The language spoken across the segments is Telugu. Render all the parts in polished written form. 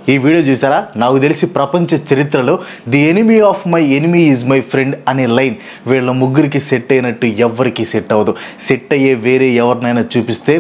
ఈ వీడియో చూసారా? నాకు తెలిసి ప్రపంచ చరిత్రలో the enemy of my enemy is my friend అనే లైన్ వీళ్ళ ముగ్గురికి సెట్ అయినట్టు ఎవ్వరికి సెట్ అవ్వదు. సెట్ అయ్యే వేరే ఎవరినైనా చూపిస్తే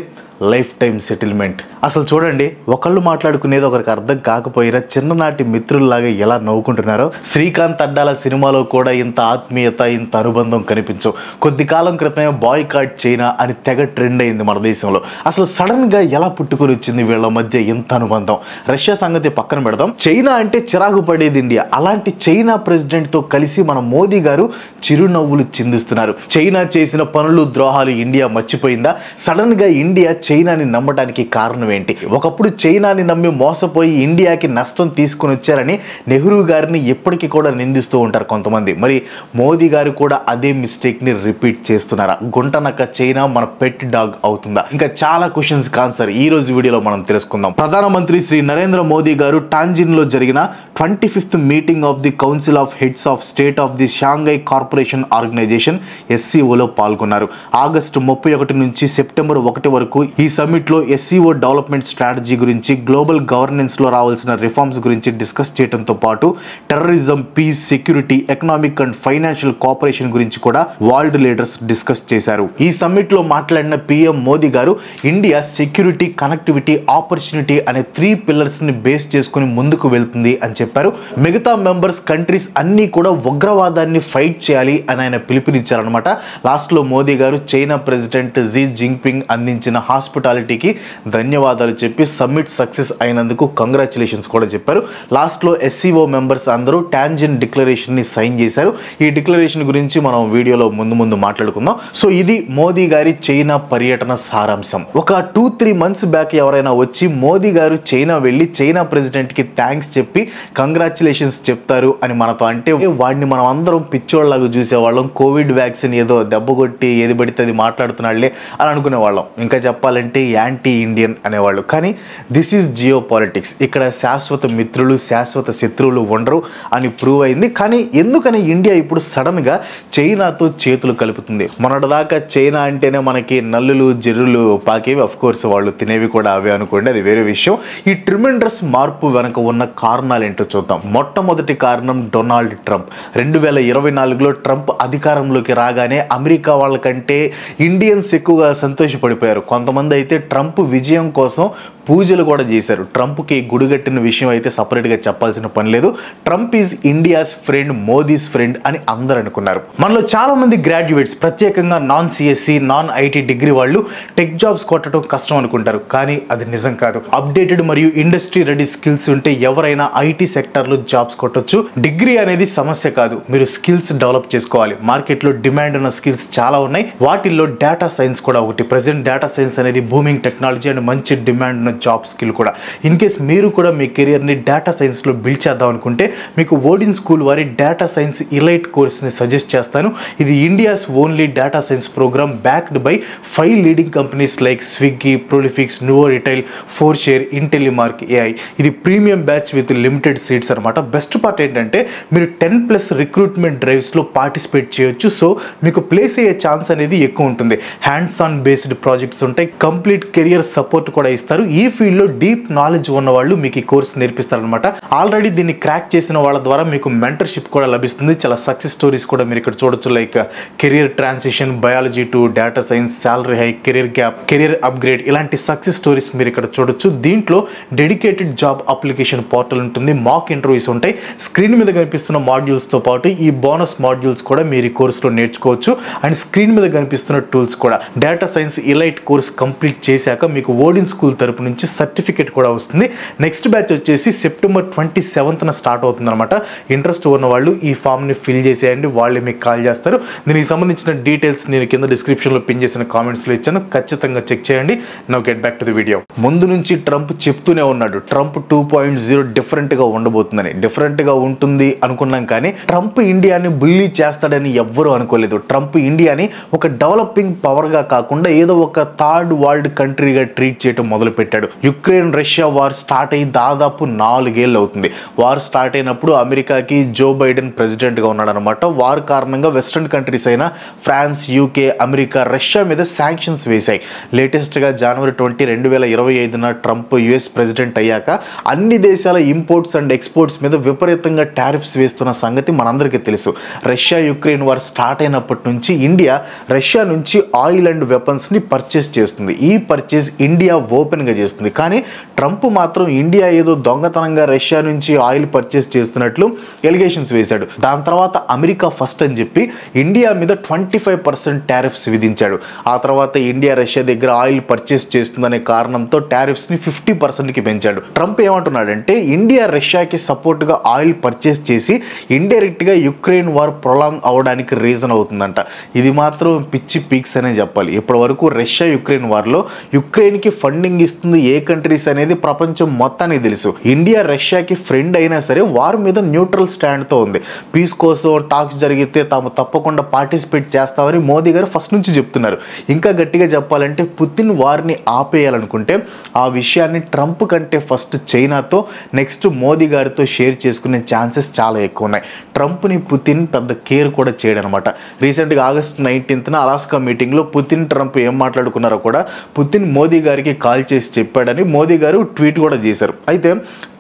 లైఫ్ టైం సెటిల్మెంట్. అసలు చూడండి, ఒకళ్ళు మాట్లాడుకునేది ఒకరికి అర్థం కాకపోయినా చిన్ననాటి మిత్రుల్లాగా ఎలా నవ్వుకుంటున్నారో. శ్రీకాంత్ అడ్డాల సినిమాలో కూడా ఇంత ఆత్మీయత, ఇంత అనుబంధం కనిపించవు. కొద్ది కాలం క్రితమే బాయ్కాట్ చైనా అని తెగ ట్రెండ్ అయింది మన దేశంలో. అసలు సడన్గా ఎలా పుట్టుకొని వచ్చింది వీళ్ళ మధ్య ఇంత అనుబంధం? రష్యా సంగతి పక్కన పెడదాం, చైనా అంటే చిరాకు పడేది ఇండియా. అలాంటి చైనా ప్రెసిడెంట్తో కలిసి మన మోదీ గారు చిరునవ్వులు చిందిస్తున్నారు. చైనా చేసిన పనులు, ద్రోహాలు ఇండియా మర్చిపోయిందా? సడన్గా ఇండియా చైనాని నమ్మడానికి కారణం ఏంటి? ఒకప్పుడు చైనాని నమ్మి మోసపోయి ఇండియాకి నష్టం తీసుకుని వచ్చారని నెహ్రూ గారిని ఎప్పటికీ కూడా నిందిస్తూ ఉంటారు కొంతమంది. మరి మోదీ గారు కూడా అదే మిస్టేక్ని రిపీట్ చేస్తున్నారా? గుంటనక్క చైనా మన పెట్ డాగ్ అవుతుందా? ఇంకా చాలా క్వశ్చన్స్ ఆన్సర్ ఈ రోజు వీడియోలో మనం తెలుసుకుందాం. ప్రధానమంత్రి శ్రీ నరేంద్ర మోదీ గారు టాంజిన్లో జరిగిన 25th meeting of the council of heads of state of the Shanghai Corporation Organization SCOలో పాల్గొన్నారు. ఆగస్టు 31 నుంచి సెప్టెంబర్ 1 వరకు ఈ సమ్మిట్లో SCO డెవలప్మెంట్ స్ట్రాటజీ గురించి, గ్లోబల్ గవర్నెన్స్ లో రావాల్సిన రిఫార్మ్స్ గురించి డిస్కస్ చేయడంతో పాటు terrorism, peace, security, economic and financial cooperation గురించి కూడా వరల్డ్ లీడర్స్ డిస్కస్ చేశారు. ఈ సమ్మిట్ లో మాట్లాడిన PM మోదీ గారు ఇండియా సెక్యూరిటీ, కనెక్టివిటీ, ఆపర్చునిటీ అనే 3 పిల్లర్స్ ని బేస్ చేసుకుని ముందుకు వెళ్తుంది అని చెప్పారు. మిగతా మెంబర్స్ కంట్రీస్ అన్ని కూడా ఉగ్రవాదాన్ని ఫైట్ చేయాలి అని ఆయన పిలుపునిచ్చారనమాట. లాస్ట్ లో మోదీ గారు చైనా ప్రెసిడెంట్ జీ జింగ్పింగ్ అందించిన హాస్పిటాలిటీకి ధన్యవాదాలు చెప్పి సమ్మిట్ సక్సెస్ అయినందుకు కంగ్రాచులేషన్స్ కూడా చెప్పారు. లాస్ట్లో SCO మెంబర్స్ అందరూ టాంజిన్ డిక్లరేషన్ని సైన్ చేశారు. ఈ డిక్లరేషన్ గురించి మనం వీడియోలో ముందు మాట్లాడుకుందాం. సో ఇది మోదీ గారి చైనా పర్యటన సారాంశం. ఒక 2-3 మంత్స్ బ్యాక్ ఎవరైనా వచ్చి మోదీ గారు చైనా వెళ్ళి చైనా ప్రెసిడెంట్కి థ్యాంక్స్ చెప్పి కంగ్రాచులేషన్స్ చెప్తారు అని మనతో అంటే వాడిని మనం అందరం పిచ్చోళ్ళలాగా చూసేవాళ్ళం. కోవిడ్ వ్యాక్సిన్ ఏదో దెబ్బ కొట్టి ఏది పడితే అది మాట్లాడుతున్నాళ్లే అని అనుకునేవాళ్ళం. ఇంకా చెప్పాలంటే యాంటీ ఇండియన్ అనేవాళ్ళు. కానీ దిస్ ఈజ్ జియో పాలిటిక్స్. ఇక్కడ శాశ్వత మిత్రులు, శాశ్వత శత్రువులు ఉండరు అని ప్రూవ్ అయింది. కానీ ఎందుకని ఇండియా ఇప్పుడు సడన్గా చైనాతో చేతులు కలుపుతుంది? మొన్నటిదాకా చైనా అంటేనే మనకి నల్లులు, జెర్రులు పాకేవి. అఫ్ కోర్స్ వాళ్ళు తినేవి కూడా అవే అనుకోండి, అది వేరే విషయం. ఈ ట్రిమెండస్ మార్పు వెనక ఉన్న కారణాలు ఏంటో చూద్దాం. మొట్టమొదటి కారణం డొనాల్డ్ ట్రంప్. 2024లో ట్రంప్ అధికారంలోకి రాగానే అమెరికా వాళ్ళకంటే ఇండియన్స్ ఎక్కువగా సంతోషపడిపోయారు. కొంతమంది అయితే ట్రంప్ విజయం కోసం పూజలు కూడా చేశారు. ట్రంప్కి గుడిగట్టిన విషయం అయితే సపరేట్గా చెప్పాల్సిన పని లేదు. Trump is India's friend, Modi's friend అని అందరూ అనుకున్నారు. మనలో చాలా మంది గ్రాడ్యుయేట్స్, ప్రత్యేకంగా non CSE, non IT degree వాళ్ళు టెక్ జాబ్స్ కొట్టడం కష్టం అనుకుంటారు. కానీ అది నిజం కాదు. అప్డేటెడ్ మరియు ఇండస్ట్రీ రెడీ స్కిల్స్ ఉంటే ఎవరైనా IT సెక్టర్లో జాబ్స్ కొట్టొచ్చు. డిగ్రీ అనేది సమస్య కాదు, మీరు స్కిల్స్ డెవలప్ చేసుకోవాలి. మార్కెట్లో డిమాండ్ ఉన్న స్కిల్స్ చాలా ఉన్నాయి. వాటిల్లో డేటా సైన్స్ కూడా ఒకటి. ప్రెసెంట్ డేటా సైన్స్ అనేది బూమింగ్ టెక్నాలజీ అండ్ మంచి డిమాండ్ ఉన్న జాబ్ స్కిల్ కూడా. ఇన్ కేస్ మీరు కూడా మీ కెరియర్ని డేటా సైన్స్లో బిల్డ్ చేద్దాం అనుకుంటే మీకు ఓడిన్ స్కూల్ వారి డేటా సైన్స్ ఇలైట్ కోర్స్ని సజెస్ట్ చేస్తాను. ఇది India's only data science program backed by 5 leading companies like Swiggy, Prolifics, Nuvo retail, Fourshare, Intellimark AI. ఇది premium batch with limited seats అనమాట. బెస్ట్ పార్ట్ ఏంటంటే మీరు 10+ రిక్రూట్మెంట్ డ్రైవ్స్లో పార్టిసిపేట్ చేయొచ్చు. సో మీకు ప్లేస్ అయ్యే ఛాన్స్ అనేది ఎక్కువ ఉంటుంది. హ్యాండ్స్ ఆన్ బేస్డ్ ప్రాజెక్ట్స్ ఉంటాయి. కంప్లీట్ కెరియర్ సపోర్ట్ కూడా ఇస్తారు. ఈ ఫీల్డ్లో డీప్ నాలెడ్జ్ ఉన్న వాళ్ళు మీకు ఈ కోర్స్ నేర్పిస్తారనమాట. ఆల్రెడీ దీన్ని క్రాక్ చేసిన వాళ్ళ ద్వారా మీకు మెంటర్షిప్ కూడా లభిస్తుంది. చాలా సక్సెస్ స్టోరీస్ కూడా మీరు ఇక్కడ చూడొచ్చు. Like career transition, biology to data science, salary hike, career gap, career upgrade, ఇలాంటి సక్సెస్ స్టోరీస్ మీరు ఇక్కడ చూడొచ్చు. దీంట్లో డెడికేటెడ్ జాబ్ అప్లికేషన్ పోర్టల్ ఉంటుంది. మాక్ ఇంటర్వ్యూస్ ఉంటాయి. స్క్రీన్ మీద కనిపిస్తున్న మాడ్యూల్స్తో పాటు ఈ బోనస్ మాడ్యూల్స్ కూడా మీరు ఈ కోర్సులో నేర్చుకోవచ్చు. అండ్ స్క్రీన్ మీద కనిపిస్తున్న టూల్స్ కూడా. Data science elite course complete చేశాక మీకు ఓడిన్ స్కూల్ తరపు నుంచి సర్టిఫికేట్ కూడా వస్తుంది. నెక్స్ట్ బ్యాచ్ వచ్చేసి సెప్టెంబర్ 27న స్టార్ట్ అవుతుంది అనమాట. ఇంట్రెస్ట్ ఉన్న వాళ్ళు ఈ ఫామ్ని ఫిల్ చేసేయండి, వాళ్ళే మీకు కాల్ చేస్తారు. దీనికి సంబంధించిన డీటెయిల్స్ నేను కింద డిస్క్రిప్షన్లో పిన్ చేసిన కామెంట్స్లో ఇచ్చాను, ఖచ్చితంగా చెక్ చేయండి. Now get back to the video. ముందు నుంచి ట్రంప్ చెప్తూనే ఉన్నాడు ట్రంప్ 2.0 డిఫరెంట్గా ఉండబోతుందని. డిఫరెంట్గా ఉంటుంది అనుకున్నాం, కానీ ట్రంప్ ఇండియాని బుల్లీ చేస్తాడని ఎవ్వరూ అనుకోలేదు. ట్రంప్ ఇండియాని ఒక డెవలపింగ్ పవర్గా కాకుండా ఏదో ఒక థర్డ్ వరల్డ్ కంట్రీగా ట్రీట్ చేయడం మొదలుపెట్టాడు. మొదలుపెట్టాడు. యుక్రెయిన్ రష్యా వార్ స్టార్ట్ అయ్యి దాదాపు 4 ఏళ్ళు అవుతుంది. వార్ స్టార్ట్ అయినప్పుడు అమెరికాకి జో బైడెన్ ప్రెసిడెంట్గా ఉన్నాడు అనమాట. వార్ కారణంగా వెస్ట్రన్ కంట్రీస్ అయిన ఫ్రాన్స్, యూకే, అమెరికా, రష్యా మీద శాంక్షన్స్ వేశాయి. లేటెస్ట్గా జనవరి 20, 2025న ట్రంప్ యుఎస్ ప్రెసిడెంట్ అయ్యాక అన్ని దేశాల ఇంపోర్ట్స్ అండ్ ఎక్స్పోర్ట్స్ మీద విపరీతంగా టారిఫ్స్ వేస్తున్న సంగతి మనందరికీ తెలుసు. రష్యా యుక్రెయిన్ వార్ స్టార్ట్ అయినప్పటి నుంచి ఇండియా రష్యా నుంచి ఆయిల్ అండ్ వెపన్స్ని పర్చేస్ చేస్తుంది. ఈ పర్చేస్ ఇండియా ఓపెన్గా చేస్తుంది. కానీ ట్రంప్ మాత్రం ఇండియా ఏదో దొంగతనంగా రష్యా నుంచి ఆయిల్ పర్చేస్ చేస్తున్నట్లు ఎలిగేషన్స్ వేశాడు. దాని తర్వాత అమెరికా ఫస్ట్ అని చెప్పి ఇండియా మీద 25% టారిఫ్స్ విధించాడు. ఆ తర్వాత ఇండియా రష్యా దగ్గర ఆయిల్ పర్చేస్ చేస్తుందనే కారణంతో టారిఫ్స్ని 50%కి పెంచాడు. ట్రంప్ ఏమంటున్నాడంటే ఇండియా రష్యాకి సపోర్ట్గా ఆయిల్ పర్చేస్ చేసి ఇండైరెక్ట్గా యుక్రెయిన్ వార్ ప్రొలాంగ్ అవడానికి రీజన్ అవుతుందంట. ఇది మాత్రం పిచ్చి పీక్స్ అనే చెప్పాలి. ఇప్పటి వరకు రష్యా యుక్రెయిన్ వార్లో యుక్రెయిన్కి ఫండింగ్ ఇస్తుంది ఏ కంట్రీస్ అనేది ప్రపంచం మొత్తానికి తెలుసు. ఇండియా రష్యాకి ఫ్రెండ్ అయినా సరే వార్ మీద న్యూట్రల్ స్టాండ్తో ఉంది. పీస్ కోసం టాక్స్ జరిగితే తాము తప్పకుండా పార్టిసిపేట్ చేస్తామని మోదీ గారు ఫస్ట్ నుంచి చెప్తున్నారు. ఇంకా గట్టిగా చెప్పాలంటే పుతిన్ వార్ని ఆపేయాలనుకుంటే ఆ విషయాన్ని ట్రంప్ కంటే ఫస్ట్ చైనాతో, నెక్స్ట్ మోదీ గారితో షేర్ చేసుకునే ఛాన్సెస్ చాలా ఎక్కువ ఉన్నాయి. ట్రంప్ని పుతిన్ పెద్ద కేర్ కూడా చేయడనమాట. రీసెంట్గా ఆగస్ట్ 19న అలాస్కా మీటింగ్లో పుతిన్ ట్రంప్ ఏం మాట్లాడుకున్నారో కూడా పుతిన్ మోదీ గారికి కాల్ చేసి చెప్పాడని మోదీ గారు ట్వీట్ కూడా చేశారు. అయితే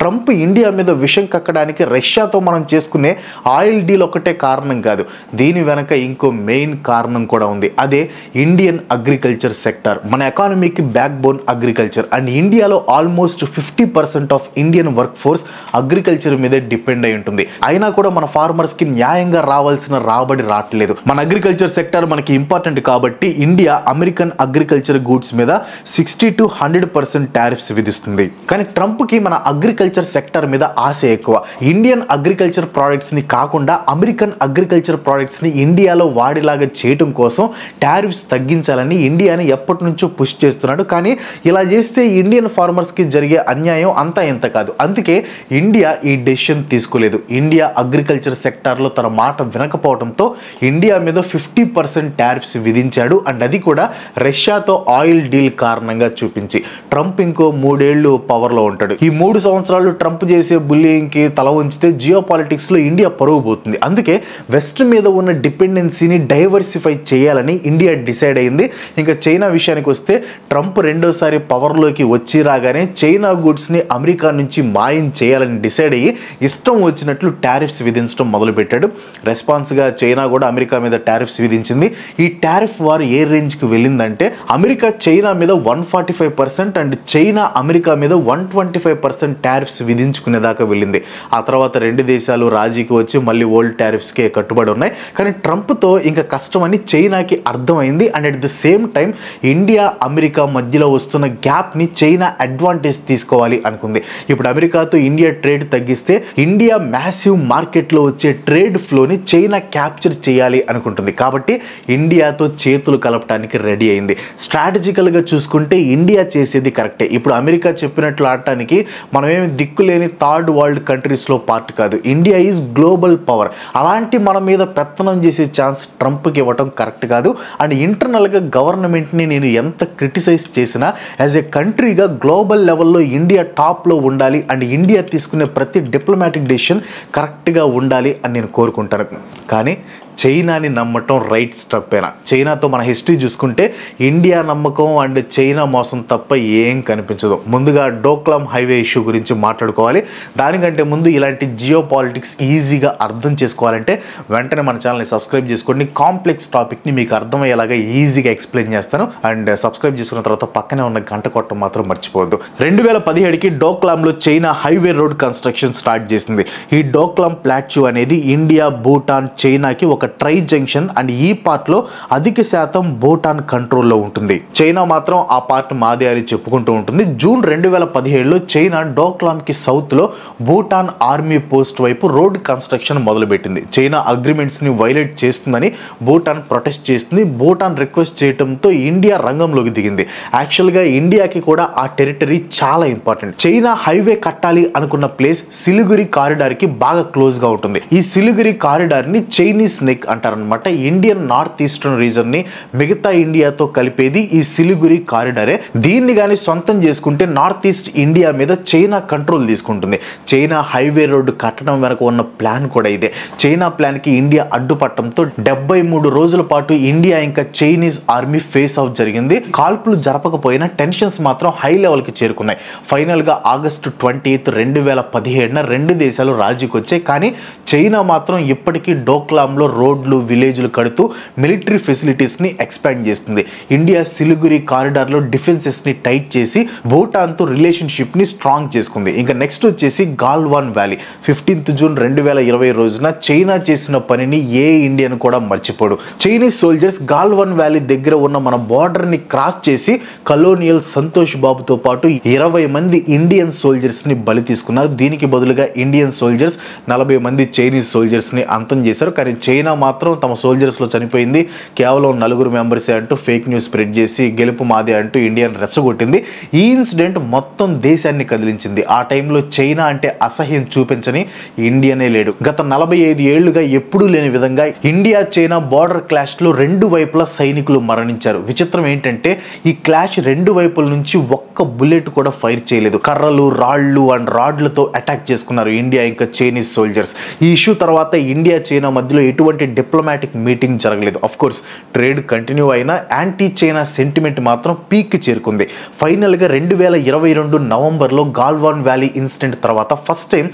ట్రంప్ ఇండియా మీద విషం కక్కడానికి రష్యాతో మనం చేసుకునే ఆయిల్ డీల్ ఒకటే కారణం కాదు. దీని వెనక ఇంకో మెయిన్ కారణం కూడా ఉంది. అదే ఇండియన్ అగ్రికల్చర్ సెక్టర్. మన ఎకానమీకి బ్యాక్ బోన్ అగ్రికల్చర్. అండ్ ఇండియాలో almost 50% of Indian work force agriculture మీదే డిపెండ్ అయి ఉంటుంది. అయినా కూడా మన ఫార్మర్స్కి న్యాయంగా రావాల్సిన రాబడి రావట్లేదు. మన అగ్రికల్చర్ సెక్టర్ మనకి ఇంపార్టెంట్ కాబట్టి ఇండియా అమెరికన్ అగ్రికల్చర్ గూడ్స్ మీద 60 to 100% టారిఫ్స్ విధిస్తుంది. కానీ ట్రంప్కి మన అగ్రికల్చర్ సెక్టర్ మీద ఆశ ఎక్కువ. ఇండియన్ అగ్రికల్చర్ ప్రోడక్ట్స్ని కాకుండా అమెరికన్ అగ్రికల్చర్ ప్రోడక్ట్స్ని ఇండియాలో వాడేలాగా చేయడం కోసం టారిఫ్స్ తగ్గించాలని ఇండియాని ఎప్పటి నుంచో పుష్ చేస్తున్నాడు. కానీ ఇలా చేస్తే ఇండియన్ ఫార్మర్స్కి జరిగే అన్యాయం అంతా ఇంత కాదు. అందుకే ఇండియా ఈ డెసిషన్ తీసుకోలేదు. ఇండియా అగ్రికల్చర్ సెక్టార్లో తన మాట వినకపోవడంతో ఇండియా మీద 50% టారిఫ్స్ విధించాడు. అండ్ అది కూడా రష్యాతో ఆయిల్ డీల్ కారణంగా చూపించి. ట్రంప్ ఇంకో 3 ఏళ్ళు పవర్లో ఉంటాడు. ఈ 3 సంవత్సరాలు ట్రంప్ చేసే బుల్లింగ్కి తల ఉంచితే జియో పాలిటిక్స్లో ఇండియా పరుగు పోతుంది. అందుకే వెస్ట్ మీద ఉన్న డిపెండెన్సీని డైవర్సిఫై చేయాలని ఇండియా డిసైడ్ అయింది. ఇంకా చైనా విషయానికి వస్తే ట్రంప్ రెండోసారి పవర్లోకి వచ్చి రాగానే చైనా గూడ్స్ని అమెరికా నుంచి మాయం చేయాలని డిసైడ్ అయ్యి ఇష్టం వచ్చినట్లు టారిఫ్స్ విధించడం మొదలుపెట్టాడు. రెస్పాన్స్గా చైనా కూడా అమెరికా మీద టారిఫ్స్ విధించింది. ఈ టారిఫ్ వార్ ఏ రేంజ్కి వెళ్ళిందంటే అమెరికా చైనా మీద 145% అండ్ చైనా అమెరికా మీద 125% టారిఫ్స్ విధించుకునేదాకా వెళ్ళింది. ఆ తర్వాత 2 దేశాలు రాజీకి వచ్చి మళ్ళీ ఓల్డ్ టారిఫ్స్కే కట్టుబడి ఉన్నాయి. కానీ ట్రంప్తో ఇంకా కష్టమని చైనాకి అర్థమైంది. And at the same time India America మధ్యలో వస్తున్న గ్యాప్ని చైనా అడ్వాంటేజ్ తీసుకోవాలి అనుకుంది. ఇప్పుడు అమెరికాతో ఇండియా ట్రేడ్ తగ్గిస్తే ఇండియా మ్యాసివ్ మార్కెట్లో వచ్చే ట్రేడ్ ఫ్లోని చైనా క్యాప్చర్ చేయాలి అనుకుంటుంది. కాబట్టి ఇండియాతో చేతులు కలపడానికి రెడీ అయింది. స్ట్రాటజికల్గా చూసుకుంటే ఇండియా చేసేది కరెక్టే. ఇప్పుడు అమెరికా చెప్పినట్లు ఆడటానికి మనమేమి దిక్కులేని థర్డ్ వరల్డ్ కంట్రీస్లో పార్ట్ కాదు. India is global power. అలాంటి మన మీద పెత్తనం చేసే ఛాన్స్ ట్రంప్కి ఇవ్వటం కరెక్ట్ కాదు. అండ్ ఇంటర్నల్గా గవర్నమెంట్ని నేను ఎంత క్రిటిసైజ్ చేసినా యాజ్ ఏ కంట్రీగా గ్లోబల్ లెవెల్లో ఇండియా టాప్లో ఉండాలి. అండ్ ఇండియా తీసుకునే ప్రతి డిప్లొమాటిక్ డెసిషన్ కరెక్ట్గా ఉండాలి అని నేను కోరుకుంటాను. కానీ చైనాని నమ్మటం రైట్ స్టెప్పేనా? చైనాతో మన హిస్టరీ చూసుకుంటే ఇండియా నమ్మకం అండ్ చైనా మోసం తప్ప ఏం కనిపించదు. ముందుగా డోక్లాం హైవే ఇష్యూ గురించి మాట్లాడుకోవాలి. దానికంటే ముందు ఇలాంటి జియో పాలిటిక్స్ ఈజీగా అర్థం చేసుకోవాలంటే వెంటనే మన ఛానల్ని సబ్స్క్రైబ్ చేసుకోండి. కాంప్లెక్స్ టాపిక్ని మీకు అర్థమయ్యేలాగా ఈజీగా ఎక్స్ప్లెయిన్ చేస్తాను. అండ్ సబ్స్క్రైబ్ చేసుకున్న తర్వాత పక్కనే ఉన్న గంట కొట్టడం మాత్రం మర్చిపోవద్దు. 2017కి డోక్లాంలో China highway road construction start చేసింది. ఈ డోక్లాం ప్లాట్యూ అనేది ఇండియా, భూటాన్, చైనాకి ఒక ట్రై జంక్షన్. అండ్ ఈ పార్ట్లో అధిక శాతం భూటాన్ కంట్రోల్లో ఉంటుంది. చైనా మాత్రం ఆ పార్ట్ మాదే అని చెప్పుకుంటూ ఉంటుంది. జూన్ 2017లో చైనా డోక్లాంకి సౌత్లో భూటాన్ ఆర్మీ పోస్ట్ వైపు రోడ్ కన్స్ట్రక్షన్ మొదలుపెట్టింది. చైనా అగ్రిమెంట్స్ని వైలేట్ చేస్తుందని భూటాన్ ప్రొటెస్ట్ చేస్తుంది. భూటాన్ రిక్వెస్ట్ చేయడంతో ఇండియా రంగంలోకి దిగింది. యాక్చువల్గా ఇండియాకి కూడా ఆ టెరిటరీ చాలా ఇంపార్టెంట్. చైనా హైవే కట్టాలి అనుకున్న ప్లేస్ సిలిగురి కారిడార్కి బాగా క్లోజ్గా ఉంటుంది. ఈ సిలిగురి కారిడార్ని చైనీస్ నెక్ అంటారనమాట. ఇండియన్ నార్త్ ఈస్టర్న్ రీజన్ని మిగతా ఇండియాతో కలిపేది ఈ సిలిగురి కారిడారే. దీన్ని కానీ సొంతం చేసుకుంటే నార్త్ ఈస్ట్ ఇండియా మీద చైనా కంట్రోల్ తీసుకుంటుంది. చైనా హైవే రోడ్డు కట్టడం వెనక ఉన్న ప్లాన్ కూడా ఇదే. చైనా ప్లాన్కి ఇండియా అడ్డుపట్టడంతో 73 రోజుల పాటు ఇండియా ఇంకా చైనీస్ ఆర్మీ ఫేస్ ఆఫ్ జరిగింది. కాల్పులు జరపకపోయినా టెన్షన్స్ మాత్రం హై లెవెల్కి చేరుకున్నాయి. ఫైనల్గా ఆగస్టు 28, 2017 రెండు దేశాలు రాజీకి వచ్చాయి. కానీ చైనా మాత్రం ఇప్పటికీ డోక్లాంలో రోడ్లు విలేజ్లు కడుతూ మిలిటరీ ఫెసిలిటీస్ని ఎక్స్పాండ్ చేస్తుంది. ఇండియా సిలిగురి కారిడార్లో డిఫెన్సెస్ని టైట్ చేసి భూటాన్తో రిలేషన్షిప్ని స్ట్రాంగ్ చేసుకుంది. ఇంకా నెక్స్ట్ వచ్చేసి గాల్వాన్ వ్యాలీ. 15 జూన్ 2020 రోజున చైనా చేసిన పనిని ఏ ఇండియన్ కూడా మర్చిపోడు. చైనీస్ సోల్జర్స్ గాల్వాన్ వ్యాలీ దగ్గర ఉన్న మన బార్డర్ని క్రాస్ చేసి కలోనియల్ సంతోష్ బాబుతో పాటు 20 మంది ఇండియన్ సోల్జర్స్ని బలి తీసుకున్నారు. దీనికి బదులుగా ఇండియన్ సోల్జర్స్ 40 మంది చైనీస్ సోల్జర్స్ని అంతం చేశారు. కానీ చైనా మాత్రం తమ సోల్జర్స్లో చనిపోయింది కేవలం 4 మెంబర్సే అంటూ ఫేక్ న్యూస్ స్ప్రెడ్ చేసి గెలుపు మాదే అంటూ ఇండియాని రెచ్చగొట్టింది. ఈ ఇన్సిడెంట్ మొత్తం దేశాన్ని కదిలించింది. ఆ టైంలో చైనా అంటే అసహ్యం చూపించని ఇండియానే లేడు. గత 45 ఏళ్లుగా ఎప్పుడూ లేని విధంగా ఇండియా చైనా బార్డర్ క్లాష్లో రెండు వైపులా సైనికులు మరణించారు. విచిత్రం ఏంటంటే ఈ క్లాష్ రెండు వైపుల నుంచి ఒక్క బుల్లెట్ కూడా ఫైర్ చేయలేదు. కర్రలు రాళ్లు అండ్ రాడ్లతో అటాక్ చేసుకున్నారు ఇండియా ఇంకా చైనీస్ సోల్జర్స్. ఈ ఇష్యూ తర్వాత ఇండియా చైనా మధ్యలో ఎటువంటి డిప్లొమాటిక్ మీటింగ్ జరగలేదు. ఆఫ్ కోర్స్ ట్రేడ్ కంటిన్యూ అయినా యాంటీ చైనా సెంటిమెంట్ మాత్రం పీక్ చేరుకుంది. ఫైనల్గా 2022 నవంబర్లో గాల్వాన్ వ్యాలీ ఇన్సిడెంట్ తర్వాత ఫస్ట్ టైం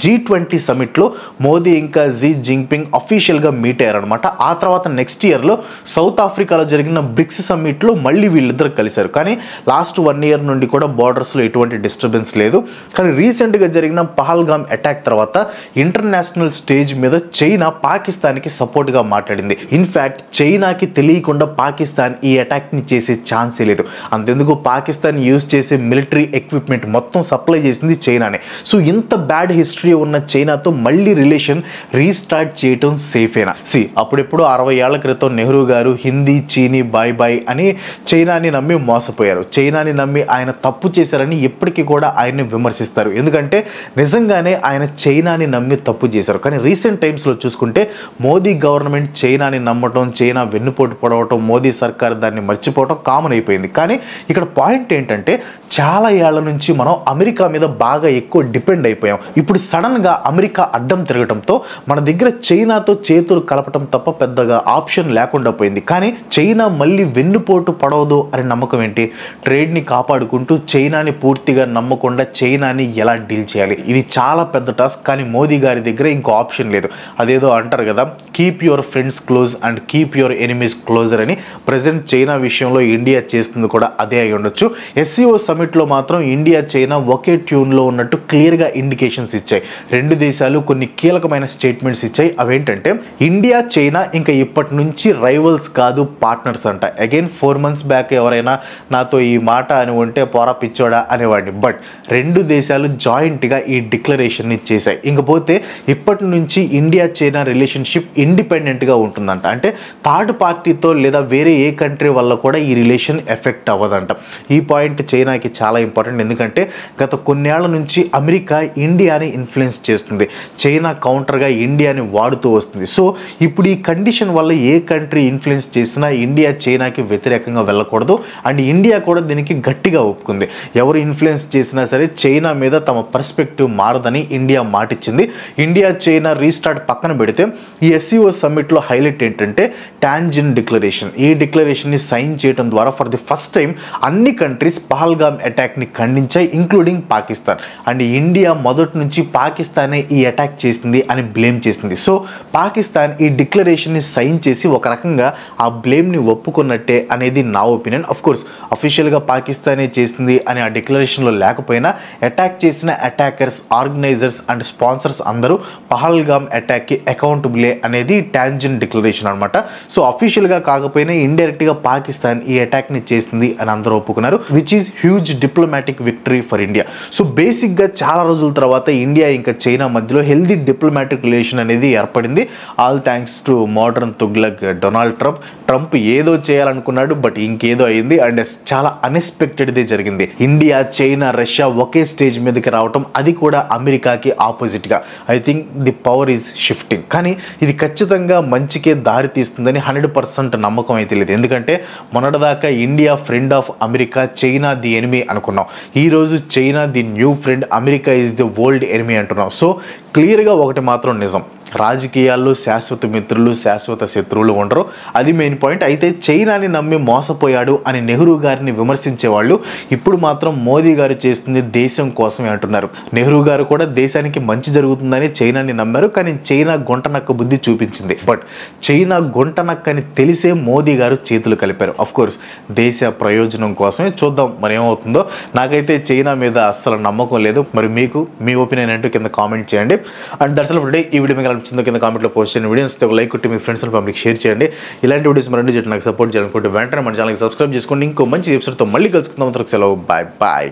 G20 సమిట్లో మోదీ ఇంకా జీ జింగ్పింగ్ అఫీషియల్గా మీట్ అయ్యారనమాట. ఆ తర్వాత నెక్స్ట్ ఇయర్లో సౌత్ ఆఫ్రికాలో జరిగిన బ్రిక్స్ సమ్మిట్లో మళ్ళీ వీళ్ళిద్దరు కలిశారు. కానీ లాస్ట్ 1 ఇయర్ నుండి కూడా బార్డర్స్లో ఎటువంటి డిస్టర్బెన్స్ లేదు. కానీ రీసెంట్గా జరిగిన పహల్గామ్ అటాక్ తర్వాత ఇంటర్నేషనల్ స్టేజ్ మీద చైనా పాకిస్తాన్కి సపోర్ట్గా మాట్లాడింది. ఇన్ఫ్యాక్ట్ చైనాకి తెలియకుండా పాకిస్తాన్ ఈ అటాక్ని చేసే ఛాన్సే లేదు. అంతెందుకు పాకిస్తాన్ యూజ్ చేసే మిలిటరీ ఎక్విప్మెంట్ మొత్తం సప్లై చేసింది చైనానే. సో ఇంత బ్యాడ్ హిస్టరీ ఉన్న చైనాతో మళ్ళీ రిలేషన్ రీస్టార్ట్ చేయటం సేఫేనా? అప్పుడెప్పుడు 60 ఏళ్ల క్రితం నెహ్రూ గారు హిందీ చీనీ బాయ్ బాయ్ అని చైనాని నమ్మి మోసపోయారు. చైనాని నమ్మి ఆయన తప్పు చేశారని ఎప్పటికీ కూడా ఆయన్ని విమర్శిస్తారు. ఎందుకంటే నిజంగానే ఆయన చైనాని నమ్మి తప్పు చేశారు. కానీ రీసెంట్ టైమ్స్లో చూసుకుంటే మోదీ గవర్నమెంట్ చైనాని నమ్మటం, చైనా వెన్నుపోటు పడవటం, మోదీ సర్కార్ దాన్ని మర్చిపోవటం కామన్ అయిపోయింది. కానీ ఇక్కడ పాయింట్ ఏంటంటే చాలా ఏళ్ల నుంచి మనం అమెరికా మీద బాగా ఎక్కువ డిపెండ్ అయిపోయాం. ఇప్పుడు సడన్గా అమెరికా అడ్డం తిరగటంతో మన దగ్గర చైనాతో చేతులు కలపటం తప్ప పెద్దగా ఆప్షన్ లేకుండా పోయింది. కానీ చైనా మళ్ళీ వెన్నుపోటు పడవదు అనే నమ్మకం ఏంటి? ట్రేడ్ని కాపాడుకుంటూ చైనాని పూర్తిగా నమ్మకుండా చైనాని ఎలా డీల్ చేయాలి? ఇది చాలా పెద్ద టాస్క్. కానీ మోదీ గారి దగ్గర ఇంకో ఆప్షన్ లేదు. అదేదో అంటారు కదా, keep your friends close and keep your enemies closer అని. ప్రజెంట్ చైనా విషయంలో ఇండియా చేస్తుంది కూడా అదే అయి ఉండొచ్చు. SCO సమిట్లో మాత్రం ఇండియా చైనా ఒకే ట్యూన్లో ఉన్నట్టు క్లియర్గా ఇండికేషన్స్ ఇచ్చాయి. రెండు దేశాలు కొన్ని కీలకమైన స్టేట్మెంట్స్ ఇచ్చాయి. అవేంటంటే ఇండియా చైనా ఇంకా ఇప్పటి నుంచి రైవల్స్ కాదు పార్ట్నర్స్ అంట. అగైన్ 4 months బ్యాక్ ఎవరైనా నాతో ఈ మాట అని ఉంటే పోరా పిచ్చోడా అనేవాడిని. బట్ రెండు దేశాలు జాయింట్గా ఈ డిక్లరేషన్ని చేశాయి. ఇంకపోతే ఇప్పటి నుంచి ఇండియా చైనా రిలేషన్షిప్ ఇండిపెండెంట్గా ఉంటుందంట. అంటే థర్డ్ పార్టీతో లేదా వేరే ఏ కంట్రీ వల్ల కూడా ఈ రిలేషన్ ఎఫెక్ట్ అవ్వదంట. ఈ పాయింట్ చైనాకి చాలా ఇంపార్టెంట్. ఎందుకంటే గత కొన్నేళ్ల నుంచి అమెరికా ఇండియాని ఇన్ఫ్లుయెన్స్ చేస్తుంది. చైనా కౌంటర్గా ఇండియాని వాడుతూ వస్తుంది. సో ఇప్పుడు ఈ కండిషన్ వల్ల ఏ కంట్రీ ఇన్ఫ్లుయెన్స్ చేసినా ఇండియా చైనాకి వ్యతిరేకంగా వెళ్ళకూడదు. అండ్ ఇండియా కూడా దీనికి గట్టిగా ఒప్పుకుంది. ఎవరు ఇన్ఫ్లుయెన్స్ చేసినా సరే చైనా మీద తమ పర్స్పెక్టివ్ మారదని ఇండియా మాటిచ్చింది. ఇండియా చైనా రీస్టార్ట్ పక్కన పెడితే ఈ SCO సమ్మిట్లో హైలైట్ ఏంటంటే టాంజిన్ డిక్లరేషన్. ఈ డిక్లరేషన్ని సైన్ చేయడం ద్వారా ఫర్ ది ఫస్ట్ టైం అన్ని కంట్రీస్ పహల్గామ్ అటాక్ని ఖండించాయి, ఇంక్లూడింగ్ పాకిస్తాన్. అండ్ ఇండియా మొదటి నుంచి పాకిస్తానే ఈ అటాక్ చేసింది అని బ్లేమ్ చేసింది. సో పాకిస్తాన్ ఈ డిక్లరేషన్ని సైన్ చేసి ఒక రకంగా ఆ బ్లేమ్ని ఒప్పుకున్నట్టే అనేది నా ఒపీనియన్. అఫ్ కోర్స్ అఫీషియల్గా పాకిస్తానే చేసింది అని ఆ డిక్లరేషన్లో లేకపోయినా అటాక్ చేసిన అటాకర్స్, ఆర్గనైజర్స్ అండ్ స్పాన్సర్స్ అందరూ పహల్గామ్ అటాక్కి అకౌంటబులే అనేది టాంజిన్ డిక్లరేషన్ అనమాట. సో అఫీషియల్గా కాకపోయినా ఇండైరెక్ట్గా పాకిస్తాన్ ఈ అటాక్ని చేసింది అని అందరూ ఒప్పుకున్నారు, which is huge diplomatic victory for India. So బేసిక్గా చాలా రోజుల తర్వాత ఇండియా ఇంకా చైనా మధ్యలో హెల్దీ డిప్లొమాటిక్ రిలేషన్ అనేది ఏర్పడింది. All thanks to modern Tughlaq Donald Trump. Trump ఏదో చేయాలనుకున్నాడు, బట్ ఇంకేదో అయింది. అండ్ చాలా అన్ఎక్స్పెక్టెడ్దే జరిగింది. ఇండియా, చైనా, రష్యా ఒకే స్టేజ్ మీదకి రావటం, అది కూడా అమెరికాకి ఆపోజిట్గా. I think the power is shifting. కానీ ఇది ఖచ్చితంగా మంచికే దారి తీస్తుందని 100% నమ్మకం అయితే లేదు. ఎందుకంటే మొన్నటిదాకా India friend of America, China the enemy అనుకున్నాం. ఈరోజు China the new friend, America is the world enemy అంటున్నాం. సో క్లియర్గా ఒకటి మాత్రం నిజం, రాజకీయాల్లో శాశ్వత మిత్రులు, శాశ్వత శత్రువులు ఉండరు. అది మెయిన్ పాయింట్. అయితే చైనాని నమ్మి మోసపోయాడు అని నెహ్రూ గారిని విమర్శించేవాళ్ళు ఇప్పుడు మాత్రం మోదీ గారు చేస్తుంది దేశం కోసమే అంటున్నారు. నెహ్రూ గారు కూడా దేశానికి మంచి జరుగుతుందని చైనాని నమ్మారు, కానీ చైనా గుంటనక్క బుద్ధి చూపించింది. బట్ చైనా గుంటనక్కని తెలిసే మోదీ గారు చేతులు కలిపారు. అఫ్ కోర్స్ దేశ ప్రయోజనం కోసమే. చూద్దాం మరి ఏమవుతుందో. నాకైతే చైనా మీద అస్సలు నమ్మకం లేదు. మరి మీకు మీ ఒపీనియన్ ఏంటో కింద కామెంట్ చేయండి. And that's all for today. ఈ వీడియో మీకు కింద కామెంట్లో పోస్ట్ చేయండి. వీడియోస్ ఒక లైక్ కొట్టి మీ ఫ్రెండ్స్ అండ్ ఫ్యామిలీకి షేర్ చేయండి. ఇలాంటి వీడియోస్ మరిన్ని నాకు సపోర్ట్ చేయాలనుకుంటే వెంటనే మన ఛానల్కి సబ్స్క్రైబ్ చేసుకోండి. ఇంకో మంచి ఎపిసోడ్తో మళ్ళీ కలుసుకుందాం. సెలవు. Bye bye.